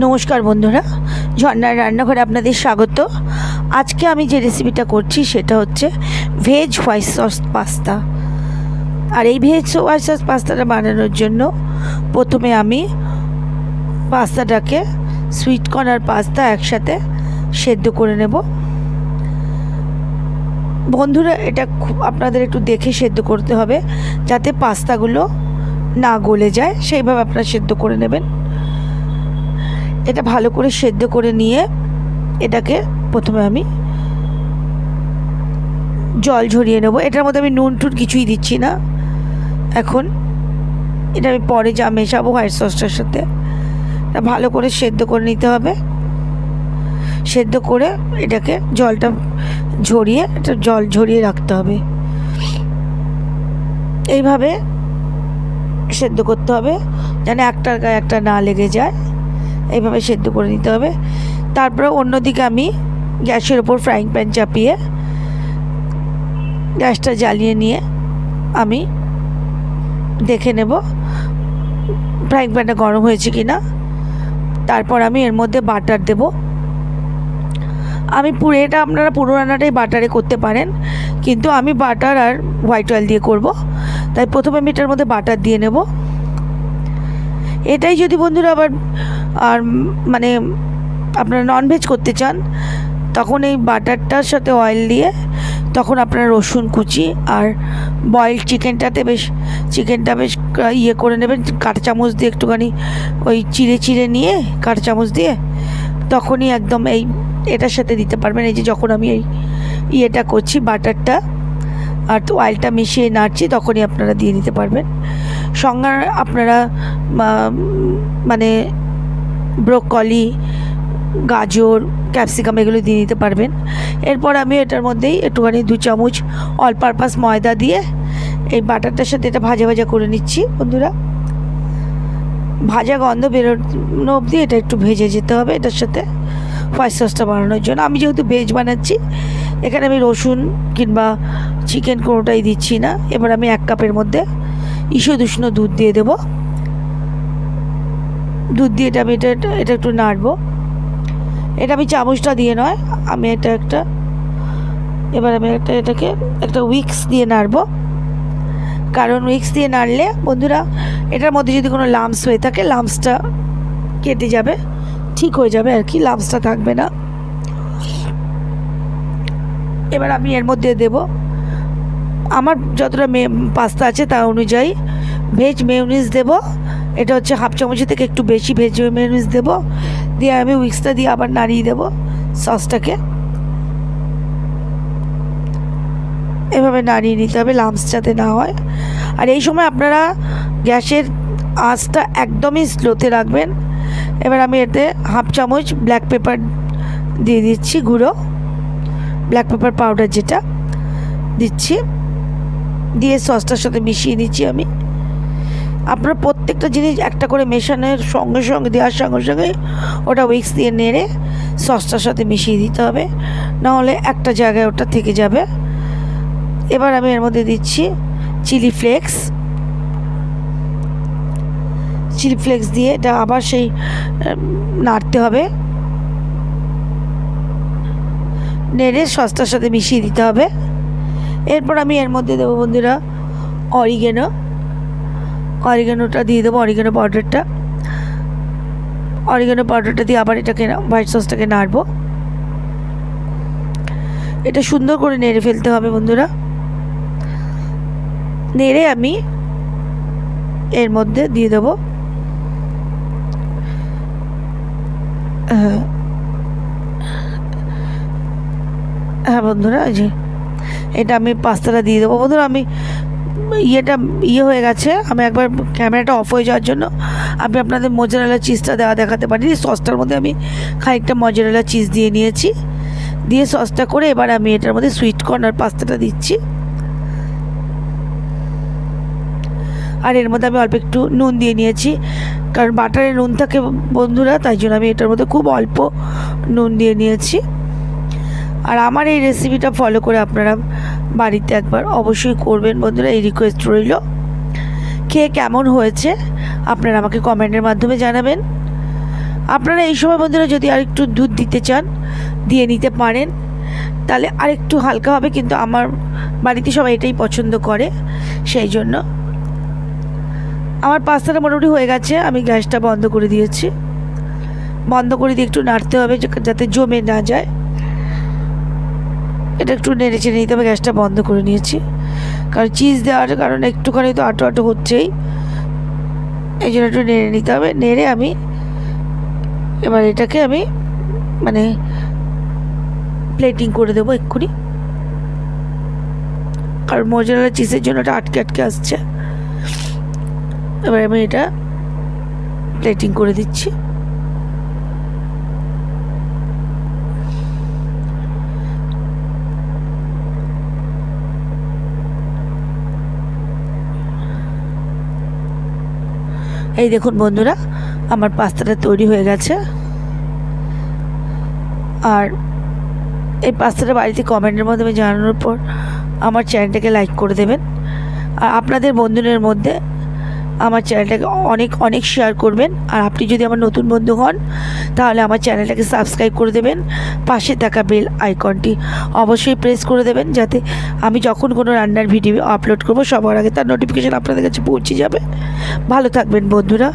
নমস্কার বন্ধুরা, ঝর্ণার রান্নাঘরে আপনাদের স্বাগত। আজকে আমি যে রেসিপিটা করছি সেটা হচ্ছে ভেজ হোয়াইট সস পাস্তা। আর এই ভেজ হোয়াইট সস পাস্তাটা বানানোর জন্য প্রথমে আমি পাস্তাটাকে সুইট কর্ন আর পাস্তা একসাথে সেদ্ধ করে নেব। বন্ধুরা, এটা আপনাদের একটু দেখে সেদ্ধ করতে হবে যাতে পাস্তাগুলো না গলে যায়, সেইভাবে আপনারা সেদ্ধ করে নেবেন। এটা ভালো করে সেদ্ধ করে নিয়ে এটাকে প্রথমে আমি জল ঝরিয়ে নেব। এটার মধ্যে আমি নুন টুন কিছুই দিচ্ছি না এখন। এটা আমি পরে যা মেশাবো হোয়াইট সসটার সাথে। এটা ভালো করে সেদ্ধ করে নিতে হবে। সেদ্ধ করে এটাকে জলটা ঝরিয়ে এটা জল ঝরিয়ে রাখতে হবে। এইভাবে সেদ্ধ করতে হবে যেন একটার গায়ে একটা না লেগে যায়। এইভাবে সেদ্ধ করে নিতে হবে। তারপরে অন্যদিকে আমি গ্যাসের ওপর ফ্রাইং প্যান চাপিয়ে গ্যাসটা জ্বালিয়ে নিয়ে আমি দেখে নেব ফ্রাইং প্যানটা গরম হয়েছে কি না। তারপর আমি এর মধ্যে বাটার দেব। আমি এটা আপনারা পুরো রান্নাটাই বাটারে করতে পারেন, কিন্তু আমি বাটার আর হোয়াইট অয়েল দিয়ে করব। তাই প্রথমে আমি এটার মধ্যে বাটার দিয়ে নেব। এটাই যদি বন্ধুরা আবার আর মানে আপনারা ননভেজ করতে চান তখন এই বাটারটার সাথে অয়েল দিয়ে তখন আপনারা রসুন কুচি আর বয়েলড চিকেনটা বেশ ইয়ে করে নেবেন, কাঁটা চামচ দিয়ে একটুখানি ওই চিড়ে নিয়ে কাঁটা চামচ দিয়ে তখনই একদম এটার সাথে দিতে পারবেন। এই যে যখন আমি এই ইয়েটা করছি বাটারটা আর অয়েলটা মিশিয়ে নাড়ছি তখনই আপনারা দিয়ে দিতে পারবেন। সঙ্গে আপনারা মানে ব্রোকলি, গাজর, ক্যাপসিকাম এগুলো দিয়ে দিতে পারবেন। এরপর আমি এটার মধ্যেই একটুখানি 2 চামচ অল পারপাস ময়দা দিয়ে এই বাটারটার সাথে এটা ভাজা ভাজা করে নিচ্ছি। বন্ধুরা, ভাজা গন্ধ বেরোনো অবধি এটা একটু ভেজে যেতে হবে এটার সাথে হোয়াইট সসটা বানানোর জন্য। আমি যেহেতু ভেজ বানাচ্ছি এখানে আমি রসুন কিংবা চিকেন কোনোটাই দিচ্ছি না। এবার আমি 1 কাপের মধ্যে ঈষৎ উষ্ণ দুধ দিয়ে দেব। দুধ দিয়ে এটা আমি এটা একটু নাড়বো। এটা আমি চামচটা দিয়ে নয়, আমি এবার আমি এটাকে একটা উইক্স দিয়ে নাড়বো। কারণ উইক্স দিয়ে নাড়লে বন্ধুরা এটার মধ্যে যদি কোনো লাম্পস হয়ে থাকে লাম্পসটা কেটে যাবে, ঠিক হয়ে যাবে আর কি, লাম্পসটা থাকবে না। এবার আমি এর মধ্যে দেব আমার যতটা পাস্তা আছে তার অনুযায়ী ভেজ মেয়োনিজ দেব। এটা হচ্ছে 1/2 চামচের থেকে একটু বেশি ভেজ মেয়োনিজ দেব। দিয়ে আমি উইক্সটা দিয়ে আবার নাড়িয়ে দেব সসটাকে। এভাবে নাড়িয়ে নিতে হবে লাম্পস যাতে না হয়। আর এই সময় আপনারা গ্যাসের আঁচটা একদমই স্লোতে রাখবেন। এবার আমি এতে 1/2 চামচ ব্ল্যাক পেপার দিয়ে দিচ্ছি, গুঁড়ো ব্ল্যাক পেপার পাউডার যেটা দিচ্ছি, দিয়ে সসটার সাথে মিশিয়ে নিচ্ছি আমি। আপনারা প্রত্যেকটা জিনিস একটা করে মেশানোর সঙ্গে সঙ্গে দেওয়ার সঙ্গে সঙ্গে ওটা উইক্স দিয়ে নেড়ে সসটার সাথে মিশিয়ে দিতে হবে, নাহলে একটা জায়গায় ওটা থেকে যাবে। এবার আমি এর মধ্যে দিচ্ছি চিলি ফ্লেক্স দিয়ে এটা আবার সেই নাড়তে হবে, নেড়ে সসটার সাথে মিশিয়ে দিতে হবে। এরপর আমি এর মধ্যে দেবো বন্ধুরা অরিগানোটা দিয়ে দেবো, অরিগানো পাউডারটা দিয়ে আবার এটাকে হোয়াইট সসটাকে নাড়বো। এটা সুন্দর করে নেড়ে ফেলতে হবে বন্ধুরা। নেড়ে আমি এর মধ্যে দিয়ে দেবো হ্যাঁ বন্ধুরা, যে এটা আমি পাস্তাটা দিয়ে দেবো। বন্ধুরা, আমি হয়ে গেছে, আমি একবার ক্যামেরাটা অফ হয়ে যাওয়ার জন্য আমি আপনাদের মোজারেলা চিজটা দেখাতে পারি। সসটার মধ্যে আমি খানিকটা মোজারেলা চিজ দিয়ে নিয়েছি। দিয়ে সসটা করে এবার আমি এটার মধ্যে সুইট কর্ন আর পাস্তাটা দিচ্ছি। আর এর মধ্যে আমি অল্প একটু নুন দিয়ে নিয়েছি, কারণ বাটারে নুন থাকে বন্ধুরা, তাই জন্য আমি এটার মধ্যে খুব অল্প নুন দিয়ে নিয়েছি। আর আমার এই রেসিপিটা ফলো করে আপনারা বাড়িতে একবার অবশ্যই করবেন বন্ধুরা, এই রিকোয়েস্ট রইল। খেয়ে কেমন হয়েছে আপনারা আমাকে কমেন্টের মাধ্যমে জানাবেন। আপনারা এই সময় বন্ধুরা যদি আরেকটু দুধ দিতে চান দিয়ে নিতে পারেন, তাহলে আরেকটু হালকা হবে, কিন্তু আমার বাড়িতে সবাই এটাই পছন্দ করে, সেই জন্য। আমার পাস্তাটা মোটামুটি হয়ে গেছে, আমি গ্যাসটা বন্ধ করে দিয়েছি। বন্ধ করে দিয়ে একটু নাড়তে হবে যাতে জমে না যায়, এটা একটু নেড়ে চেড়ে নিতে হবে। গ্যাসটা বন্ধ করে নিয়েছি, কারণ চিজ দেওয়ার কারণে একটুখানি তো আটো আটো হচ্ছেই, এই জন্য একটু নেড়ে নিতে হবে। নেড়ে আমি এবার এটাকে আমি মানে প্লেটিং করে দেবো এক্ষুনি, কারণ মোজারেলা চিজের জন্য এটা আটকে আটকে আসছে। এবার আমি এটা প্লেটিং করে দিচ্ছি। এই দেখুন বন্ধুরা, আমার পাস্তাটা তৈরি হয়ে গেছে। আর এই পাস্তাটা বাড়িতে কমেন্টের মাধ্যমে জানানোর পর আমার চ্যানেলটাকে লাইক করে দেবেন, আর আপনাদের বন্ধুদের মধ্যে আমার চ্যানেলটাকে অনেক অনেক শেয়ার করবেন। আর আপনি যদি আমার নতুন বন্ধু হন তাহলে আমার চ্যানেলটাকে সাবস্ক্রাইব করে দেবেন, পাশে থাকা বেল আইকনটি অবশ্যই প্রেস করে দেবেন, যাতে আমি যখন কোনো রান্নার ভিডিও আপলোড করব সবার আগে তার নোটিফিকেশান আপনাদের কাছে পৌঁছে যাবে। ভালো থাকবেন বন্ধুরা,